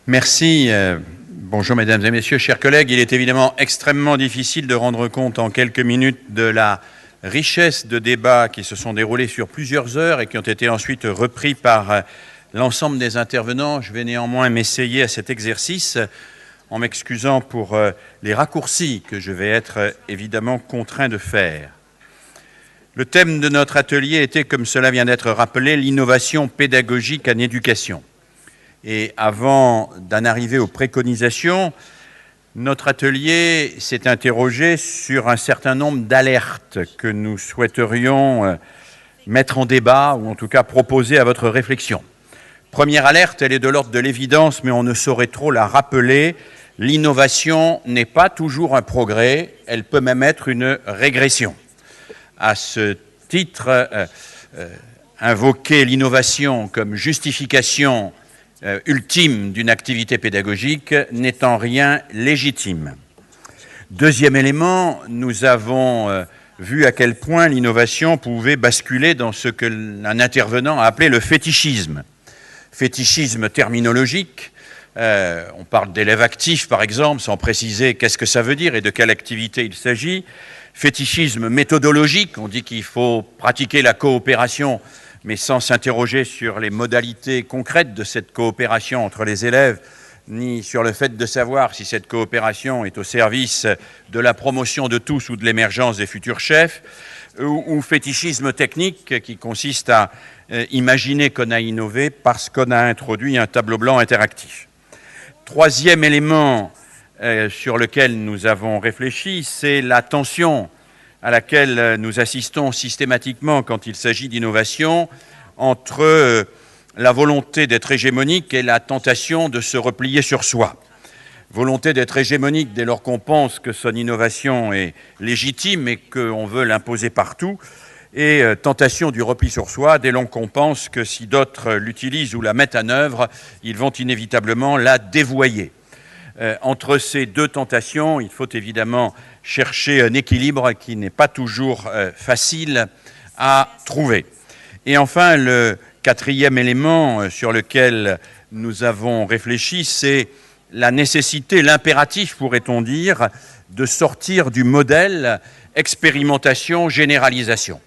Merci. Bonjour mesdames et messieurs, chers collègues. Il est évidemment extrêmement difficile de rendre compte en quelques minutes de la richesse de débats qui se sont déroulés sur plusieurs heures et qui ont été ensuite repris par l'ensemble des intervenants. Je vais néanmoins m'essayer à cet exercice en m'excusant pour les raccourcis que je vais être évidemment contraint de faire. Le thème de notre atelier était, comme cela vient d'être rappelé, l'innovation pédagogique en éducation. Et avant d'en arriver aux préconisations, notre atelier s'est interrogé sur un certain nombre d'alertes que nous souhaiterions mettre en débat, ou en tout cas proposer à votre réflexion. Première alerte, elle est de l'ordre de l'évidence, mais on ne saurait trop la rappeler. L'innovation n'est pas toujours un progrès, elle peut même être une régression. À ce titre, invoquer l'innovation comme justification ultime d'une activité pédagogique n'est en rien légitime. Deuxième élément, nous avons vu à quel point l'innovation pouvait basculer dans ce qu'un intervenant a appelé le fétichisme. Fétichisme terminologique, on parle d'élèves actifs par exemple, sans préciser qu'est-ce que ça veut dire et de quelle activité il s'agit. Fétichisme méthodologique, on dit qu'il faut pratiquer la coopération mais sans s'interroger sur les modalités concrètes de cette coopération entre les élèves, ni sur le fait de savoir si cette coopération est au service de la promotion de tous ou de l'émergence des futurs chefs, ou fétichisme technique qui consiste à imaginer qu'on a innové parce qu'on a introduit un tableau blanc interactif. Troisième élément sur lequel nous avons réfléchi, c'est la tension à laquelle nous assistons systématiquement quand il s'agit d'innovation entre la volonté d'être hégémonique et la tentation de se replier sur soi. Volonté d'être hégémonique dès lors qu'on pense que son innovation est légitime et qu'on veut l'imposer partout, et tentation du repli sur soi dès lors qu'on pense que si d'autres l'utilisent ou la mettent en œuvre, ils vont inévitablement la dévoyer. Entre ces deux tentations, il faut évidemment chercher un équilibre qui n'est pas toujours facile à trouver. Et enfin, le quatrième élément sur lequel nous avons réfléchi, c'est la nécessité, l'impératif, pourrait-on dire, de sortir du modèle expérimentation-généralisation.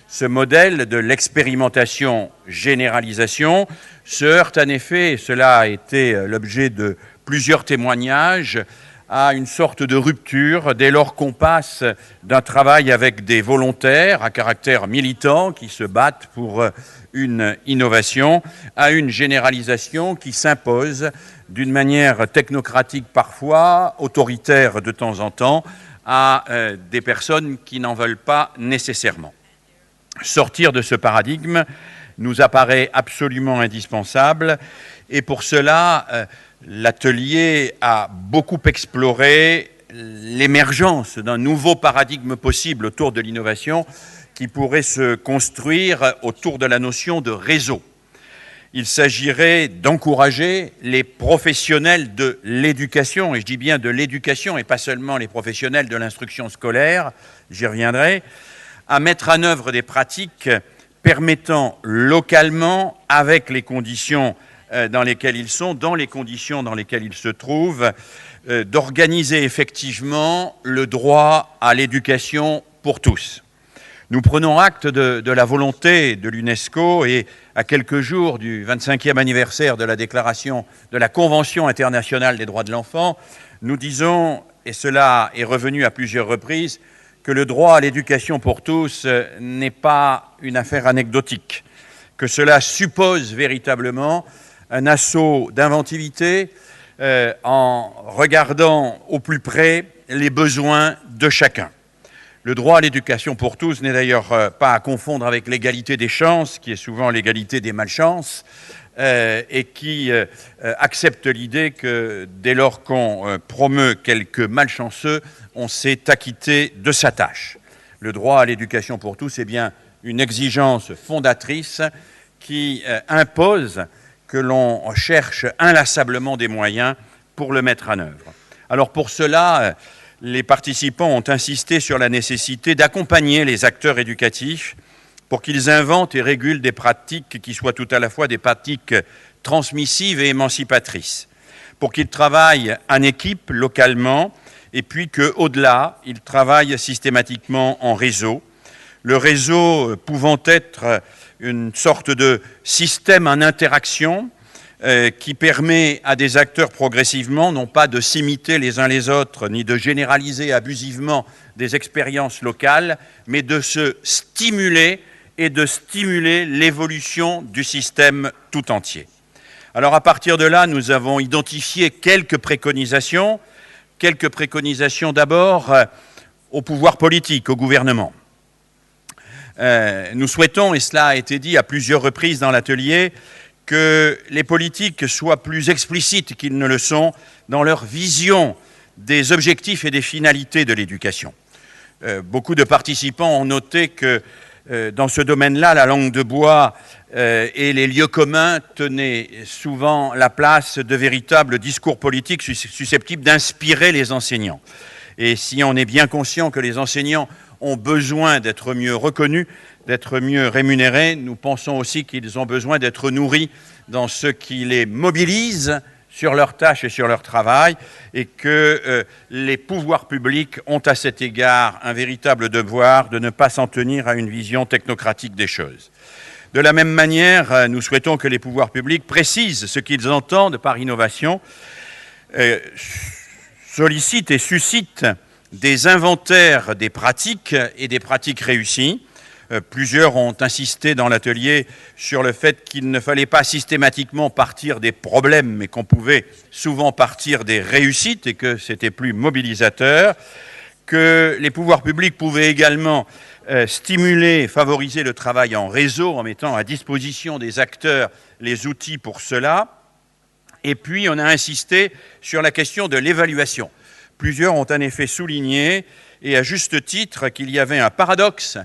Ce modèle de l'expérimentation-généralisation se heurte en effet, et cela a été l'objet de plusieurs témoignages, à une sorte de rupture dès lors qu'on passe d'un travail avec des volontaires à caractère militant qui se battent pour une innovation à une généralisation qui s'impose d'une manière technocratique parfois, autoritaire de temps en temps, à des personnes qui n'en veulent pas nécessairement. Sortir de ce paradigme nous apparaît absolument indispensable et pour cela, l'atelier a beaucoup exploré l'émergence d'un nouveau paradigme possible autour de l'innovation qui pourrait se construire autour de la notion de réseau. Il s'agirait d'encourager les professionnels de l'éducation, et je dis bien de l'éducation et pas seulement les professionnels de l'instruction scolaire, j'y reviendrai, à mettre en œuvre des pratiques permettant localement, avec les conditions dans lesquelles ils sont, dans les conditions dans lesquelles ils se trouvent, d'organiser effectivement le droit à l'éducation pour tous. Nous prenons acte de la volonté de l'UNESCO et à quelques jours du 25e anniversaire de la déclaration de la Convention internationale des droits de l'enfant, nous disons, et cela est revenu à plusieurs reprises, que le droit à l'éducation pour tous n'est pas une affaire anecdotique, que cela suppose véritablement un assaut d'inventivité en regardant au plus près les besoins de chacun. Le droit à l'éducation pour tous n'est d'ailleurs pas à confondre avec l'égalité des chances, qui est souvent l'égalité des malchances, et qui accepte l'idée que dès lors qu'on promeut quelques malchanceux, on s'est acquitté de sa tâche. Le droit à l'éducation pour tous est bien une exigence fondatrice qui impose que l'on cherche inlassablement des moyens pour le mettre en œuvre. Alors pour cela, les participants ont insisté sur la nécessité d'accompagner les acteurs éducatifs pour qu'ils inventent et régulent des pratiques qui soient tout à la fois des pratiques transmissives et émancipatrices. pour qu'ils travaillent en équipe localement et puis qu'au-delà, ils travaillent systématiquement en réseau. Le réseau pouvant être une sorte de système en interaction qui permet à des acteurs progressivement, non pas de s'imiter les uns les autres, ni de généraliser abusivement des expériences locales, mais de se stimuler et de stimuler l'évolution du système tout entier. Alors à partir de là, nous avons identifié quelques préconisations d'abord au pouvoir politique, au gouvernement. Nous souhaitons, et cela a été dit à plusieurs reprises dans l'atelier, que les politiques soient plus explicites qu'ils ne le sont dans leur vision des objectifs et des finalités de l'éducation. Beaucoup de participants ont noté que dans ce domaine-là, la langue de bois et les lieux communs tenaient souvent la place de véritables discours politiques susceptibles d'inspirer les enseignants. Et si on est bien conscient que les enseignants ont besoin d'être mieux reconnus, d'être mieux rémunérés, nous pensons aussi qu'ils ont besoin d'être nourris dans ce qui les mobilise sur leurs tâches et sur leur travail, et que les pouvoirs publics ont à cet égard un véritable devoir de ne pas s'en tenir à une vision technocratique des choses. De la même manière, nous souhaitons que les pouvoirs publics précisent ce qu'ils entendent par innovation, sollicitent et suscitent des inventaires des pratiques et des pratiques réussies. Plusieurs ont insisté dans l'atelier sur le fait qu'il ne fallait pas systématiquement partir des problèmes, mais qu'on pouvait souvent partir des réussites et que c'était plus mobilisateur, que les pouvoirs publics pouvaient également stimuler et favoriser le travail en réseau en mettant à disposition des acteurs les outils pour cela. Et puis on a insisté sur la question de l'évaluation. Plusieurs ont en effet souligné, et à juste titre, qu'il y avait un paradoxe,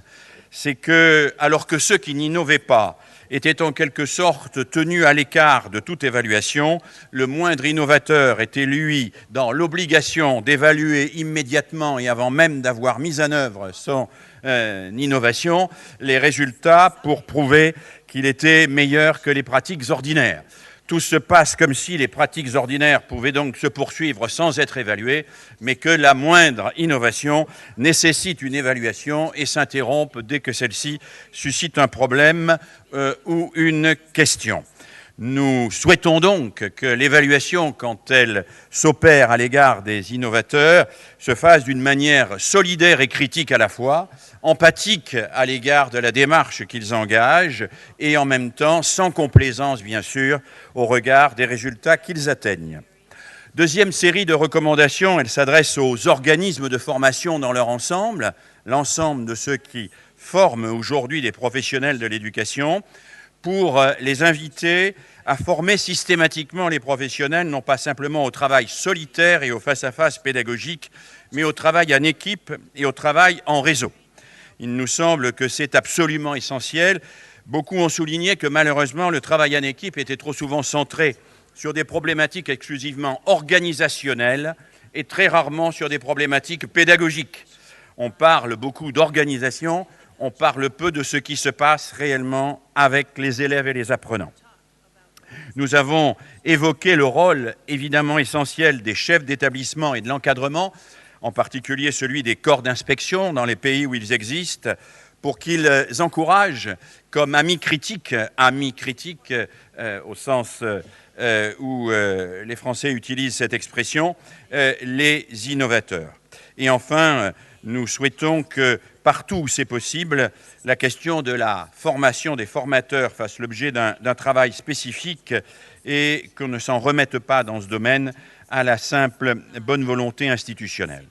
c'est que, alors que ceux qui n'innovaient pas étaient en quelque sorte tenus à l'écart de toute évaluation, le moindre innovateur était, lui, dans l'obligation d'évaluer immédiatement et avant même d'avoir mis en œuvre son innovation, les résultats pour prouver qu'il était meilleur que les pratiques ordinaires. Tout se passe comme si les pratiques ordinaires pouvaient donc se poursuivre sans être évaluées, mais que la moindre innovation nécessite une évaluation et s'interrompt dès que celle-ci suscite un problème ou une question. Nous souhaitons donc que l'évaluation, quand elle s'opère à l'égard des innovateurs, se fasse d'une manière solidaire et critique à la fois, empathique à l'égard de la démarche qu'ils engagent et en même temps sans complaisance, bien sûr, au regard des résultats qu'ils atteignent. Deuxième série de recommandations, elle s'adresse aux organismes de formation dans leur ensemble, l'ensemble de ceux qui forment aujourd'hui les professionnels de l'éducation, pour les inviter à former systématiquement les professionnels, non pas simplement au travail solitaire et au face-à-face pédagogique, mais au travail en équipe et au travail en réseau. Il nous semble que c'est absolument essentiel. Beaucoup ont souligné que malheureusement, le travail en équipe était trop souvent centré sur des problématiques exclusivement organisationnelles et très rarement sur des problématiques pédagogiques. On parle beaucoup d'organisation, on parle peu de ce qui se passe réellement avec les élèves et les apprenants. Nous avons évoqué le rôle évidemment essentiel des chefs d'établissement et de l'encadrement, en particulier celui des corps d'inspection dans les pays où ils existent, pour qu'ils encouragent comme amis critiques au sens où les Français utilisent cette expression, les innovateurs. Et enfin, nous souhaitons que partout où c'est possible, la question de la formation des formateurs fasse l'objet d'un travail spécifique et qu'on ne s'en remette pas dans ce domaine à la simple bonne volonté institutionnelle.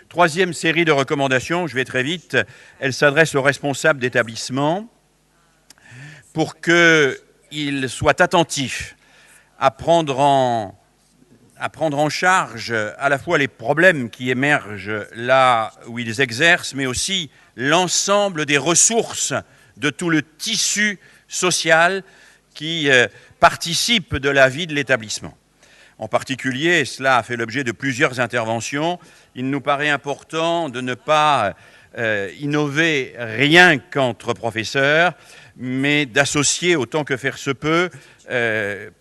Troisième série de recommandations, je vais très vite, elle s'adresse aux responsables d'établissement pour qu'ils soient attentifs à prendre en charge à la fois les problèmes qui émergent là où ils exercent, mais aussi l'ensemble des ressources de tout le tissu social qui participe de la vie de l'établissement. En particulier, et cela a fait l'objet de plusieurs interventions, il nous paraît important de ne pas innover rien qu'entre professeurs, mais d'associer autant que faire se peut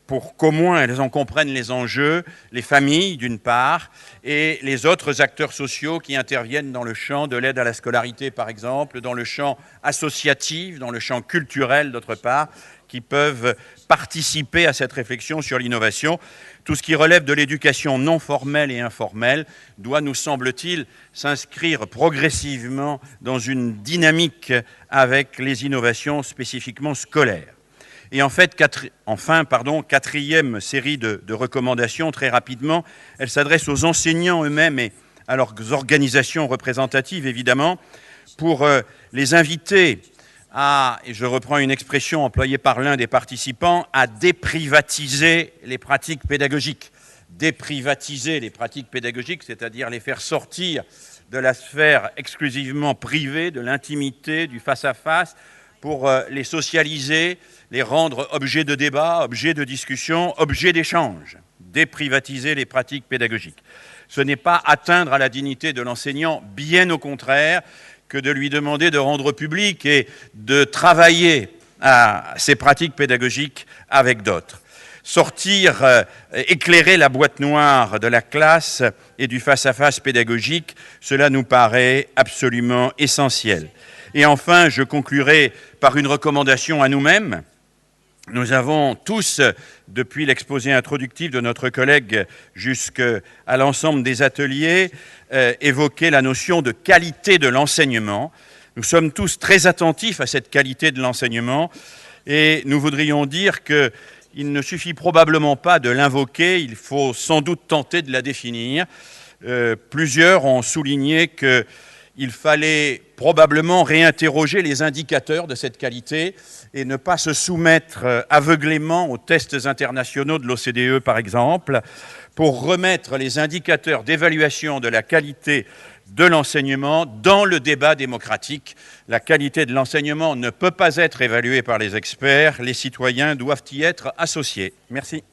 pour qu'au moins elles en comprennent les enjeux, les familles d'une part, et les autres acteurs sociaux qui interviennent dans le champ de l'aide à la scolarité par exemple, dans le champ associatif, dans le champ culturel d'autre part, qui peuvent participer à cette réflexion sur l'innovation. Tout ce qui relève de l'éducation non formelle et informelle doit, nous semble-t-il, s'inscrire progressivement dans une dynamique avec les innovations spécifiquement scolaires. Et en fait, quatrième série de recommandations, très rapidement, elle s'adresse aux enseignants eux-mêmes et à leurs organisations représentatives, évidemment, pour les inviter à, et je reprends une expression employée par l'un des participants, à déprivatiser les pratiques pédagogiques. Déprivatiser les pratiques pédagogiques, c'est-à-dire les faire sortir de la sphère exclusivement privée, de l'intimité, du face-à-face, pour les socialiser, les rendre objets de débat, objets de discussion, objets d'échange. Déprivatiser les pratiques pédagogiques. Ce n'est pas atteindre à la dignité de l'enseignant, bien au contraire, que de lui demander de rendre public et de travailler à ces pratiques pédagogiques avec d'autres. Sortir, éclairer la boîte noire de la classe et du face-à-face pédagogique, cela nous paraît absolument essentiel. Et enfin, je conclurai par une recommandation à nous-mêmes. Nous avons tous, depuis l'exposé introductif de notre collègue jusqu'à l'ensemble des ateliers, évoqué la notion de qualité de l'enseignement. Nous sommes tous très attentifs à cette qualité de l'enseignement et nous voudrions dire qu'il ne suffit probablement pas de l'invoquer, il faut sans doute tenter de la définir. Plusieurs ont souligné qu'il fallait probablement réinterroger les indicateurs de cette qualité et ne pas se soumettre aveuglément aux tests internationaux de l'OCDE, par exemple, pour remettre les indicateurs d'évaluation de la qualité de l'enseignement dans le débat démocratique. La qualité de l'enseignement ne peut pas être évaluée par les experts, les citoyens doivent y être associés. Merci.